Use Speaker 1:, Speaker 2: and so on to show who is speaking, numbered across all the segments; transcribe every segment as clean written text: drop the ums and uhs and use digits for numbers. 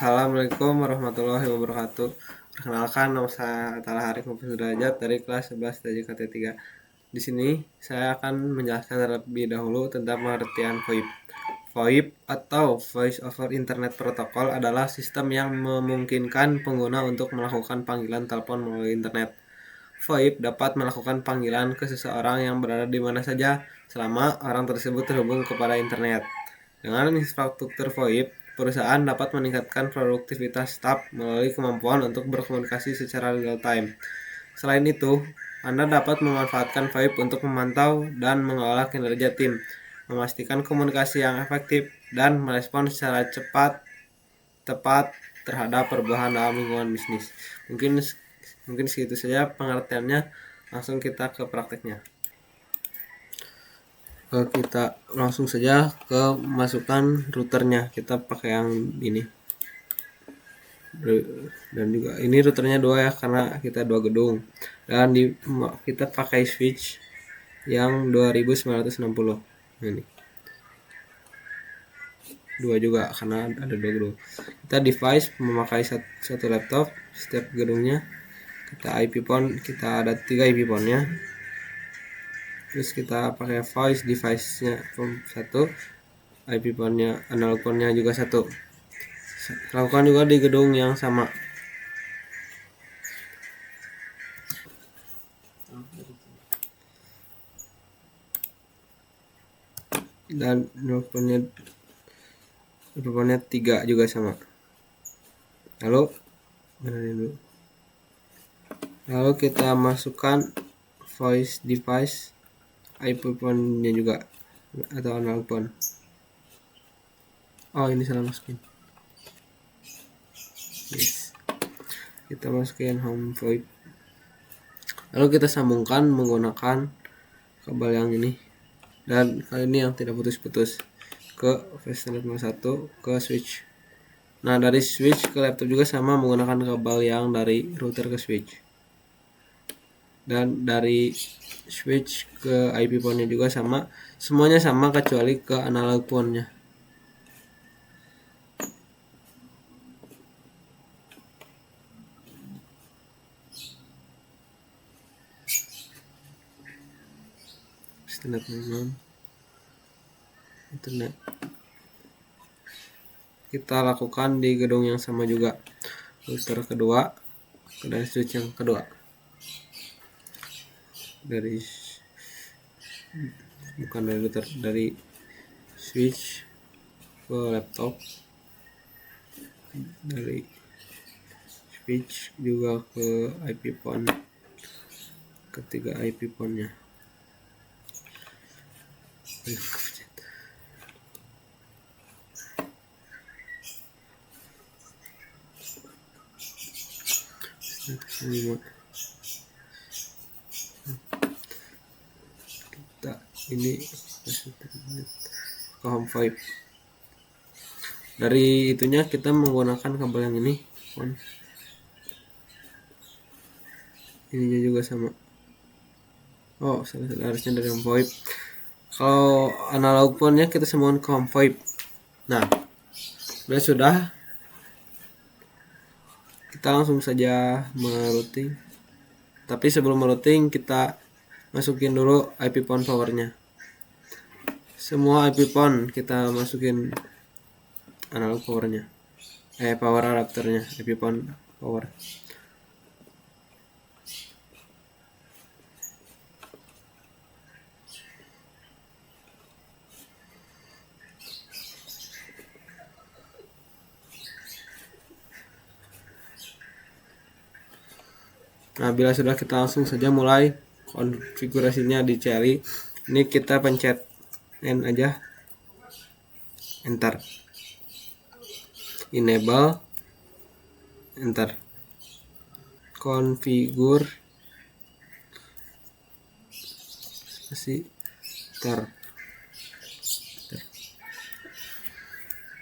Speaker 1: Assalamualaikum warahmatullahi wabarakatuh. Perkenalkan, nama saya Atala Harif Sudrajat dari kelas 11 DJKT 3. Di sini saya akan menjelaskan terlebih dahulu tentang pengertian VoIP. VoIP atau Voice over Internet Protocol adalah sistem yang memungkinkan pengguna untuk melakukan panggilan telepon melalui internet. VoIP dapat melakukan panggilan ke seseorang yang berada di mana saja selama orang tersebut terhubung kepada internet. Dengan infrastruktur VoIP, perusahaan dapat meningkatkan produktivitas staf melalui kemampuan untuk berkomunikasi secara real time. Selain itu, Anda dapat memanfaatkan VoIP untuk memantau dan mengelola kinerja tim, memastikan komunikasi yang efektif, dan merespons secara cepat, tepat terhadap perubahan dalam lingkungan bisnis. Mungkin segitu saja pengertiannya. Langsung kita ke prakteknya. Kita langsung saja ke masukkan routernya. Kita pakai yang ini, dan juga ini routernya 2 ya, karena kita 2 gedung, dan kita pakai switch yang 2960 ini 2 juga karena ada 2 gedung. Kita device memakai satu laptop setiap gedungnya. Kita IP phone, kita ada 3 IP phone nya. Terus kita pakai voice device-nya 1, IP phone-nya, analog phone-nya juga 1. Lakukan juga di gedung yang sama. Dan IP phone-nya 3 juga sama. Lalu kita masukkan voice device IP phone-nya juga atau analog phone. Oh, ini salah masukin. Yes. Kita masukin home VoIP. Lalu kita sambungkan menggunakan kabel yang ini, dan kali ini yang tidak putus-putus, ke Ethernet 1 ke switch. Nah, dari switch ke laptop juga sama, menggunakan kabel yang dari router ke switch. Dan dari switch ke IP phone-nya juga sama, semuanya sama kecuali ke analog phone-nya. Internet kita lakukan di gedung yang sama juga, router kedua dan switch yang kedua. Dari router, dari switch ke laptop, dari switch juga ke IP phone, ketiga IP phone-nya. Kita ini ke home VoIP. Dari itunya kita menggunakan kabel yang ini, ininya juga sama. Oh, harusnya dari home VoIP. Kalau analog phone-nya kita sambungkan ke home VoIP. Nah, sudah, kita langsung saja merouting. Tapi sebelum merouting, kita masukin dulu IP phone powernya. Semua IP phone kita masukin analog powernya, power adapternya, IP phone power. Nah, bila sudah, kita langsung saja mulai konfigurasinya di CLI. Ini kita pencet N aja, enter, enable, enter, configure, enter.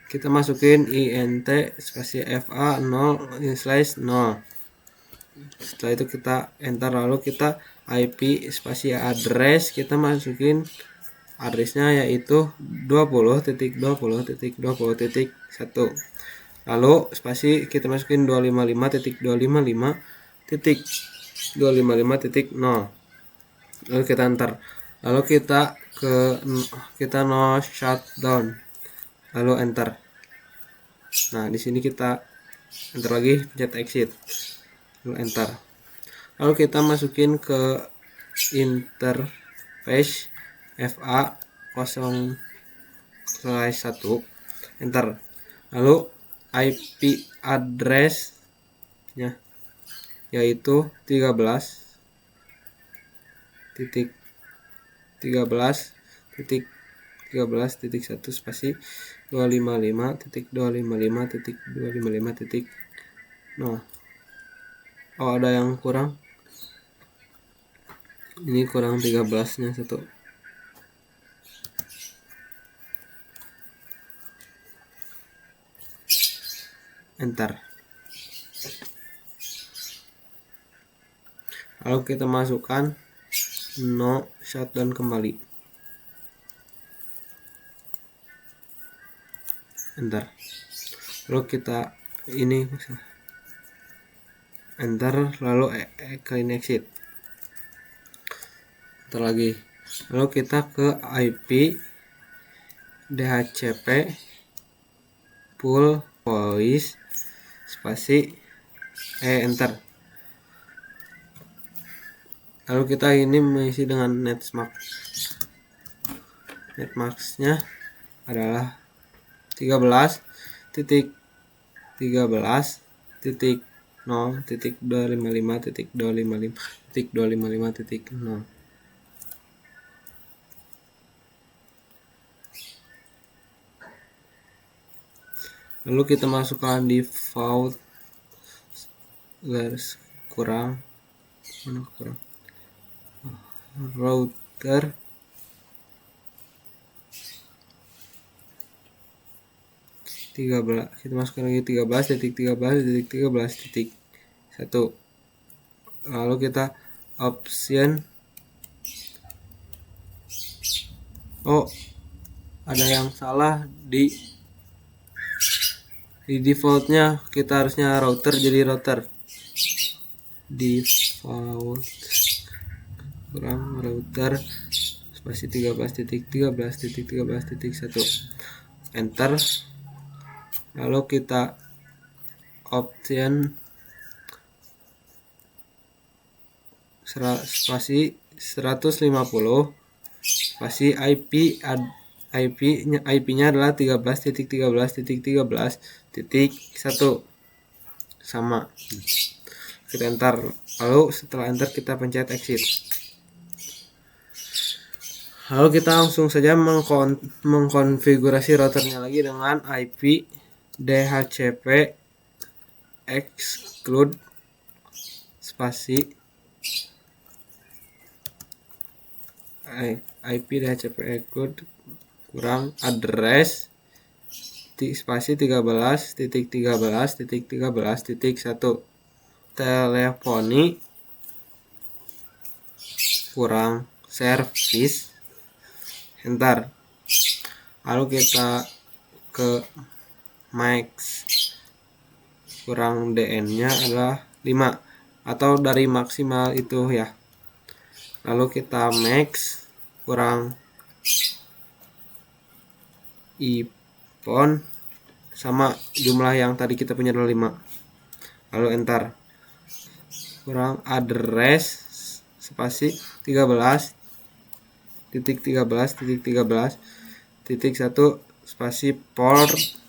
Speaker 1: Kita masukin int spasi fa 0/0. Setelah itu kita enter, lalu kita IP spasi address, kita masukin addressnya yaitu 20.20.20.1. lalu spasi kita masukin 255.255.255.0, lalu kita enter, lalu kita no shutdown, lalu enter. Nah di sini kita enter lagi, pencet exit, lalu enter, lalu kita masukin ke interface FA 0/1, enter, lalu IP address-nya yaitu 13.13.13.1 spasi 255.255.255.0. Oh ada yang kurang, ini kurang 13-nya satu, enter, lalu kita masukkan no shutdown kembali, enter, lalu kita ini enter, lalu clean exit, enter lagi, lalu kita ke IP DHCP full voice spasi enter, lalu kita ini mengisi dengan netmask-nya adalah 13.13.0.255.255.255.0. Lalu kita masukkan default garis kurang router kita masukkan lagi 13.13.13.1, lalu kita option, oh ada yang salah di defaultnya, kita harusnya router jadi router, default kurang router spasi 13.13.13.1, enter, lalu kita option spasi 150 spasi IP-nya adalah 13.13.13.1 sama, kita enter, lalu setelah enter kita pencet exit, lalu kita langsung saja mengkonfigurasi routernya lagi dengan IP DHCP exclude spasi IP DHCP exclude kurang address spasi 13.13.13.1 teleponi kurang service, enter, lalu kita ke max kurang DN-nya adalah 5 atau dari maksimal itu ya, lalu kita max kurang ipon sama jumlah yang tadi kita punya adalah 5, lalu enter, kurang address spasi 13.13.13.1 spasi port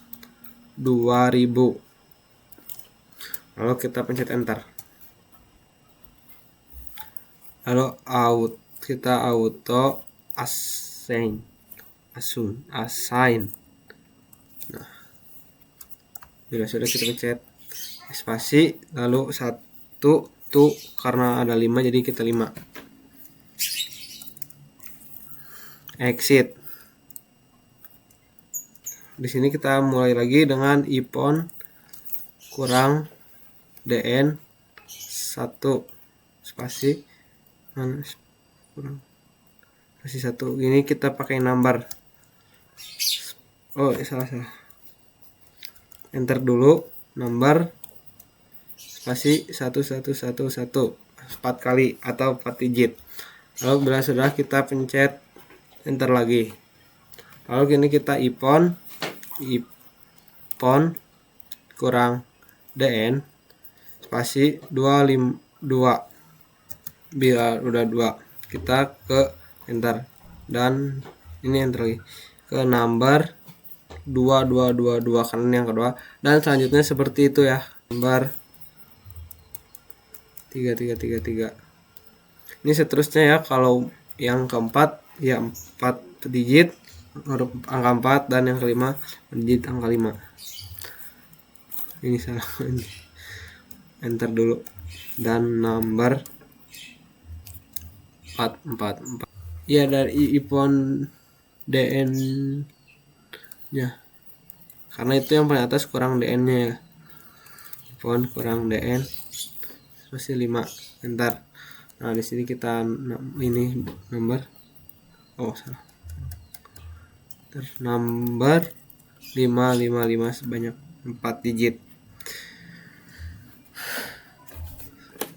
Speaker 1: 2000, lalu kita pencet enter, lalu kita auto assign. Nah, bila sudah kita pencet spasi lalu 1 tuh karena ada 5 jadi kita 5, exit. Di sini kita mulai lagi dengan ipon kurang DN 1 spasi kurang spasi 1, ini kita pakai number, oh salah enter dulu number spasi 1111 4 kali atau 4 digit. Lalu bila sudah kita pencet enter lagi. Lalu kini kita ipon kurang dn spasi 252. Bila udah 2 kita ke enter dan ini enter lagi ke number 2222 karena yang kedua, dan selanjutnya seperti itu ya, number 3333. Ini seterusnya ya, kalau yang keempat ya 4 digit huruf angka 4 dan yang kelima digit angka 5. Ini salah. Enter dulu dan number 444. Ya, dari ipon dn nya karena itu yang paling atas kurang dn nya ya, ipon kurang dn masih 5 enter. Nah di sini kita ini number salah, number 555 sebanyak 4 digit.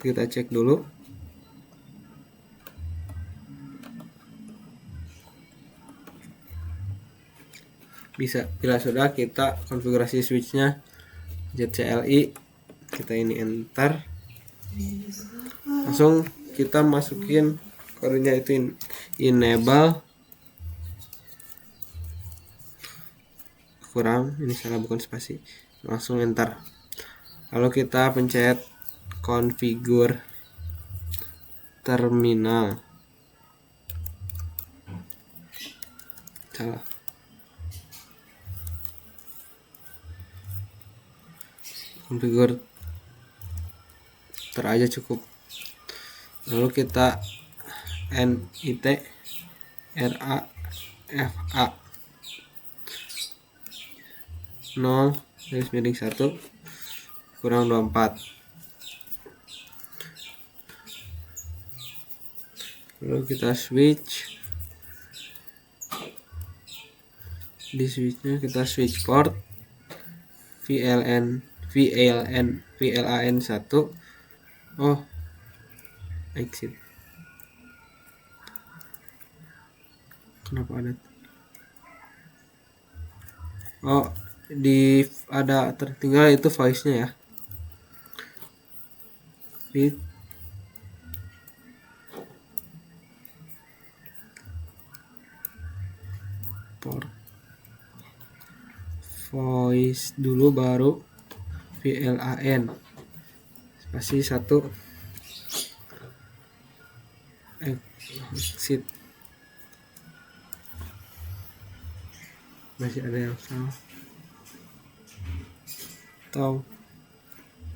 Speaker 1: Kita cek dulu. Bisa. Bila sudah, kita konfigurasi switchnya ZCLI, kita ini enter, langsung kita masukin kodenya itu enable kurang, ini salah bukan spasi, langsung enter. Lalu kita pencet configure terminal, salah, configure aja cukup. Lalu kita NIT RAFA 0-1 kurang 24. Lalu kita switch, di switchnya kita switch port VLAN 1. Exit, kenapa ada ada tertinggal itu voice nya ya, read port voice dulu baru VLAN spasi 1 exit. Masih ada yang salah atau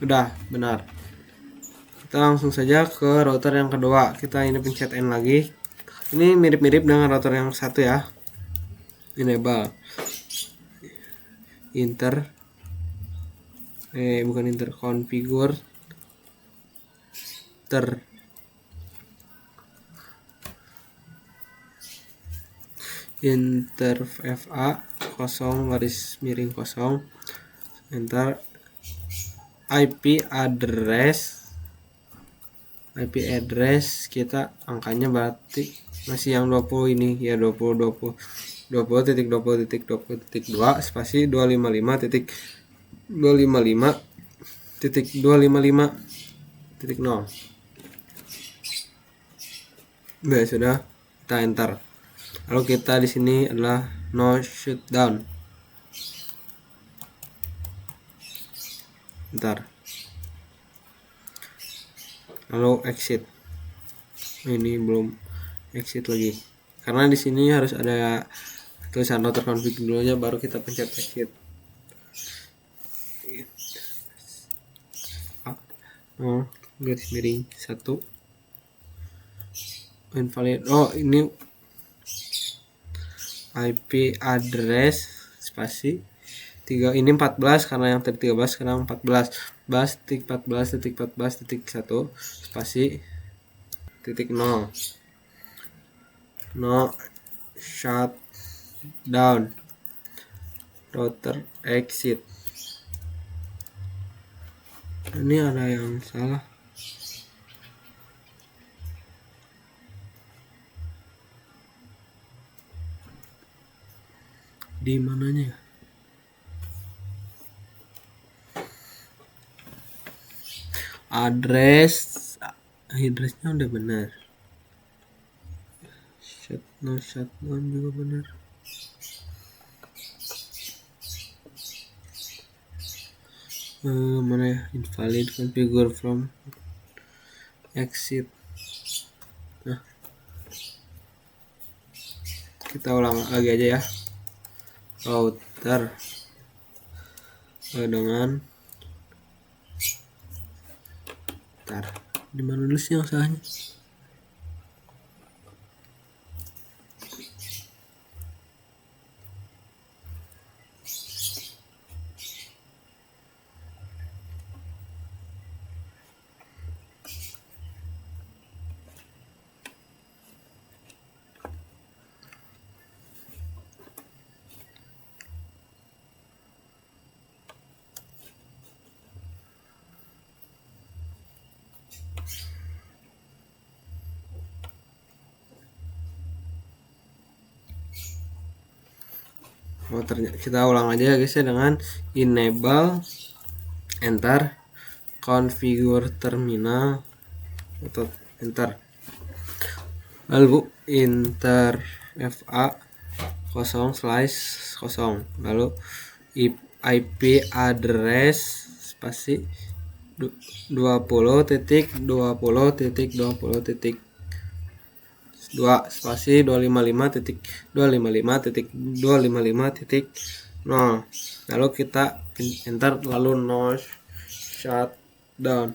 Speaker 1: udah benar. Kita langsung saja ke router yang kedua. Kita ini pencet N lagi. Ini mirip-mirip dengan router yang satu ya. Enable configure FA 0 enter. IP address kita angkanya berarti masih yang 20 ini ya, 20.20.20.2 spasi 255.255.255.0. Nah, sudah, kita enter. Lalu kita di sini adalah no shutdown. Bentar. Lalu exit. Ini belum exit lagi. Karena di sini harus ada tulisan router config dulunya baru kita pencet exit. Garis miring 1 invalid. Ini IP address spasi 3 ini 14 karena yang tadi 13 sekarang 14.14.14.1 spasi .0 no shutdown router exit. Ini ada yang salah. Di mananya? Addressnya udah benar. Shutdown juga benar. Mana ya? Invalid configure from exit. Nah, kita ulang lagi aja ya. Router dengan di mana dulu sih yang salahnya? Ternyata kita ulang aja ya guys ya, dengan enable enter configure terminal atau enter, lalu enter fa 0/0, lalu IP address spasi 20.20.20.2 spasi 255.255.255.0, lalu kita enter, lalu no shutdown,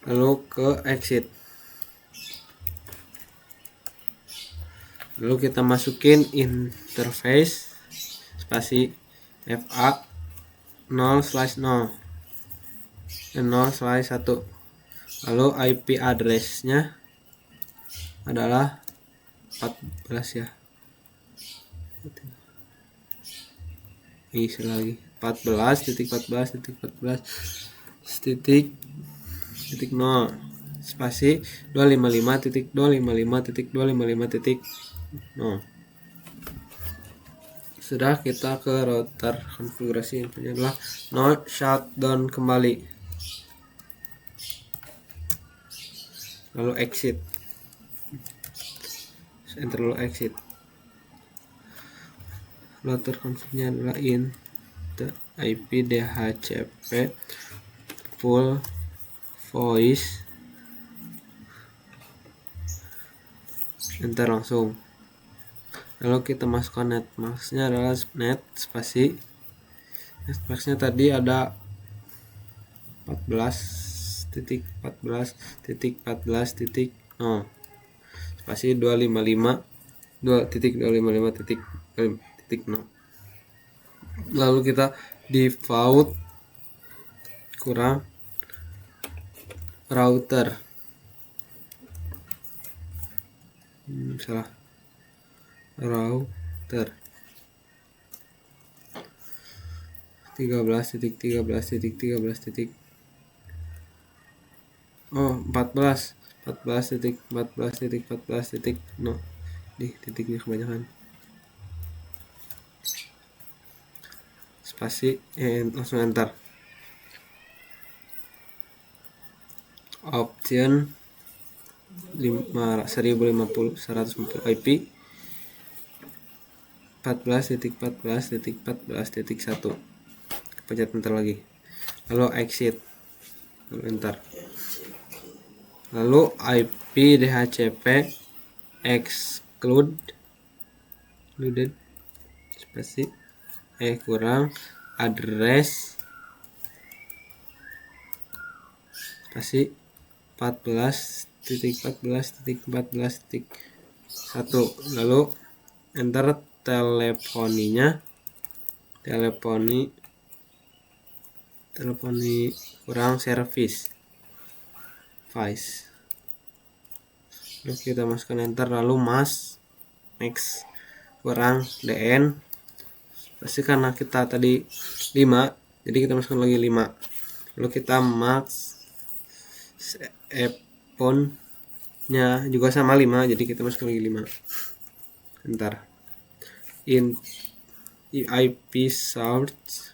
Speaker 1: lalu ke exit, lalu kita masukin interface spasi fa 0/0 dan 0/1, lalu IP addressnya adalah 14 ya, ini lagi 14.14.14.0 spasi 255.255.255.0. Sudah, kita ke router konfigurasi, infonya adalah no shutdown kembali, lalu exit, enter, lalu exit. Router confignya adalah IP DHCP full voice, enter langsung, lalu kita masukkan netmasknya adalah net spasi, netmasknya tadi ada 14.14.14.0 spasi 255.2.255.0, lalu kita default kurang router, salah, router 13.13.13. Oh, 14.14.14.0, di titiknya kebanyakan, spasi langsung enter, option 1050 IP 14.14.14.1, pencet enter lagi, lalu exit, lalu enter, lalu IP DHCP excluded spasi kurang address spasi 14.14.14.1, lalu enter teleponi kurang service device, lalu kita masukkan enter, lalu max kurang dn, pasti karena kita tadi 5 jadi kita masukkan lagi 5, lalu kita max epon nya juga sama 5, jadi kita masukkan lagi 5. Bentar, IP source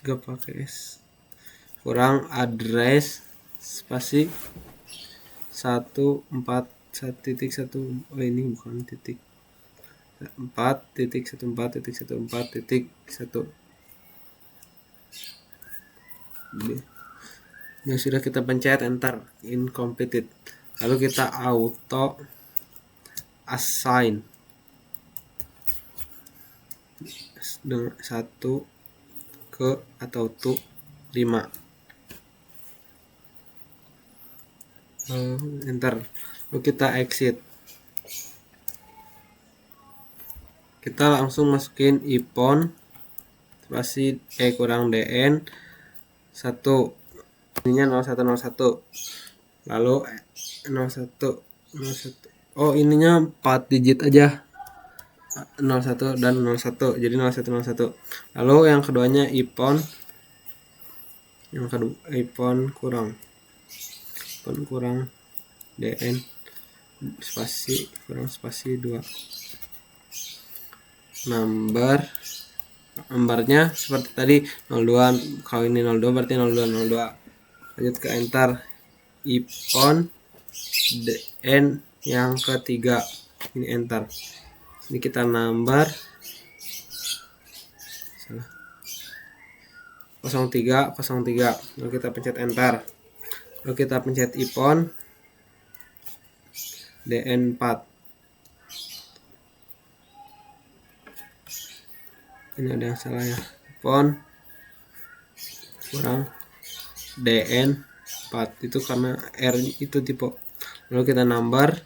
Speaker 1: gak pakai S, kurang address spasi 141.1, oh ini bukan titik 4.14.14.1. Ya sudah, kita pencet enter, incompleted. Lalu kita auto assign dengan 1 ke atau to 5. Enter. Lalu kita exit. Kita langsung masukin ipon spasi kurang dn 1, ininya 0101, lalu 01, oh ininya 4 digit aja, 01 dan 01, jadi 0101. Lalu yang keduanya ipon, ipon kurang dn spasi kurang spasi 2, numbernya seperti tadi 02, kalau ini 02 berarti 02. Lanjut ke enter, ipon dn yang ketiga, ini enter. Ini kita number 03, lalu kita pencet enter, lalu kita pencet ipon dn 4. Ini ada yang salah ya, ipon kurang dn 4, itu karena R itu tipe. Lalu kita number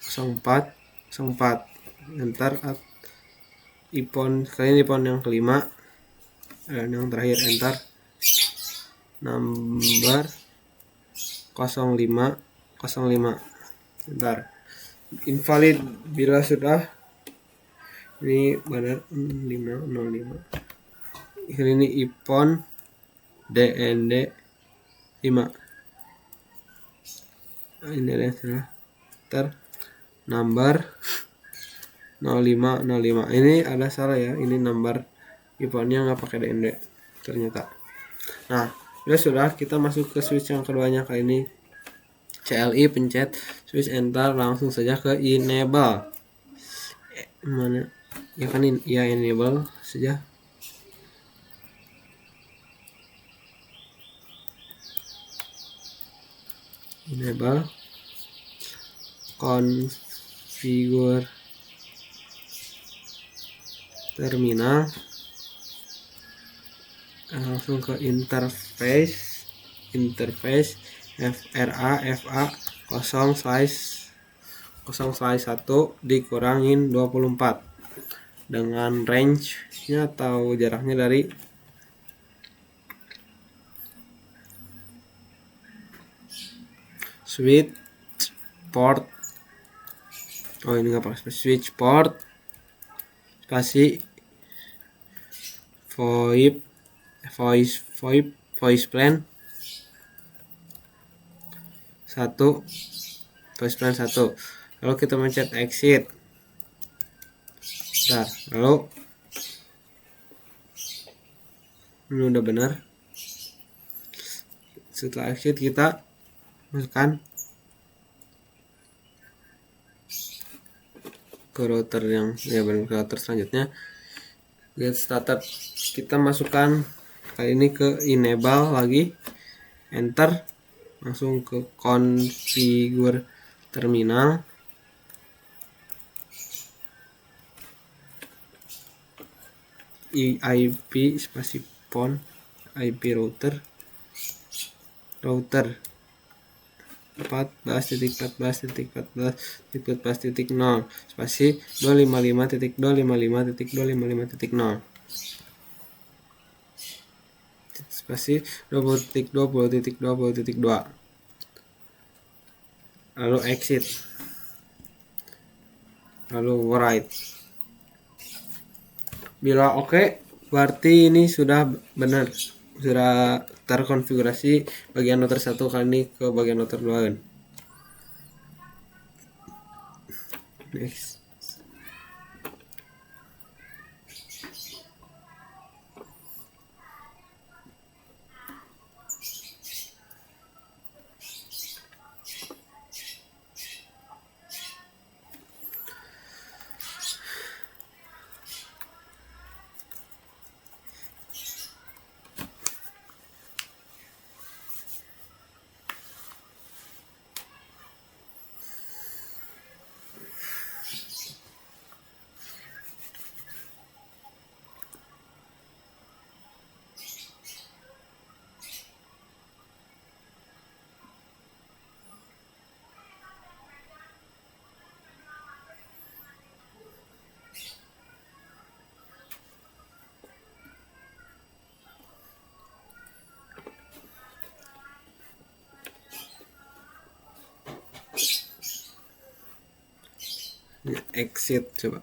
Speaker 1: 04, enter, ipon, kali ini ipon yang kelima dan yang terakhir, enter, number 05, enter, invalid bila sudah. Ini benar 505. Ini ipon DND 5. Ini ada salah. Number 0505. Ini ada salah ya. Ini number iponnya nggak pakai DND ternyata. Nah, sudah kita masuk ke switch yang keduanya, kali ini CLI, pencet switch enter, langsung saja ke enable. Mana? Ya kan ya, enable saja. Enable, configure terminal, langsung ke interface FRA 0/1 dikurangin 24 dengan range-nya atau jaraknya dari switch port, oh ini nggak pakai switch port spasi voice plan 1, lalu kita mencet exit. Nah, lalu ini udah benar. Setelah exit kita masukkan ke router yang ya benar, ke router selanjutnya. Get started, kita masukkan kali ini ke enable lagi, enter, langsung ke configure terminal, IP spasi pon IP router 14.14.14.0 spasi 255.255.255.0 spasi 20.20.20.2, lalu exit, lalu write. Bila oke, berarti ini sudah benar, sudah terkonfigurasi bagian router 1 kali ini ke bagian router 2 kan. Next. Exit coba.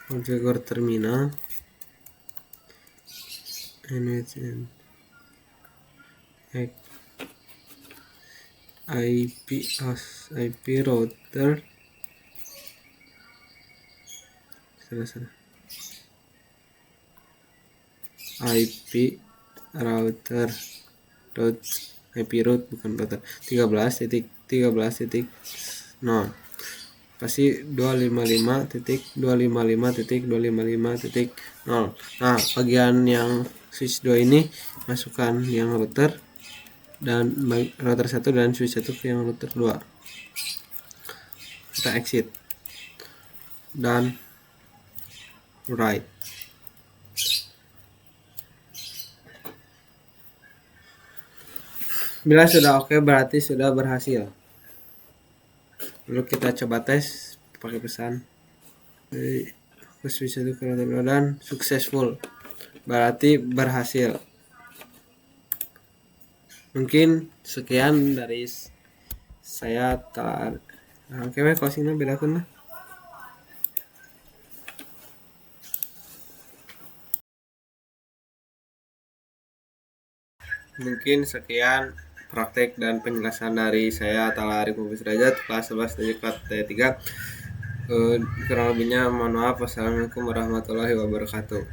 Speaker 1: Configure terminal. NHN IP router salah IP router IP root bukan router 13.13.0 pasti 255.255.255.0. Nah, bagian yang switch 2 ini masukkan yang router dan router 1 dan switch 1 ke yang router 2. Kita exit dan write. Bila sudah oke, berarti sudah berhasil. Lalu kita coba tes pakai pesan switch 1 ke router 2 dan successful, berarti berhasil. Mungkin sekian dari saya. Oke, closingnya bedakan lah. Mungkin sekian praktek dan penjelasan dari saya Tala Arif Derajat kelas 11 TJK T3. Kurang lebihnya mohon maaf. Wassalamualaikum warahmatullahi wabarakatuh.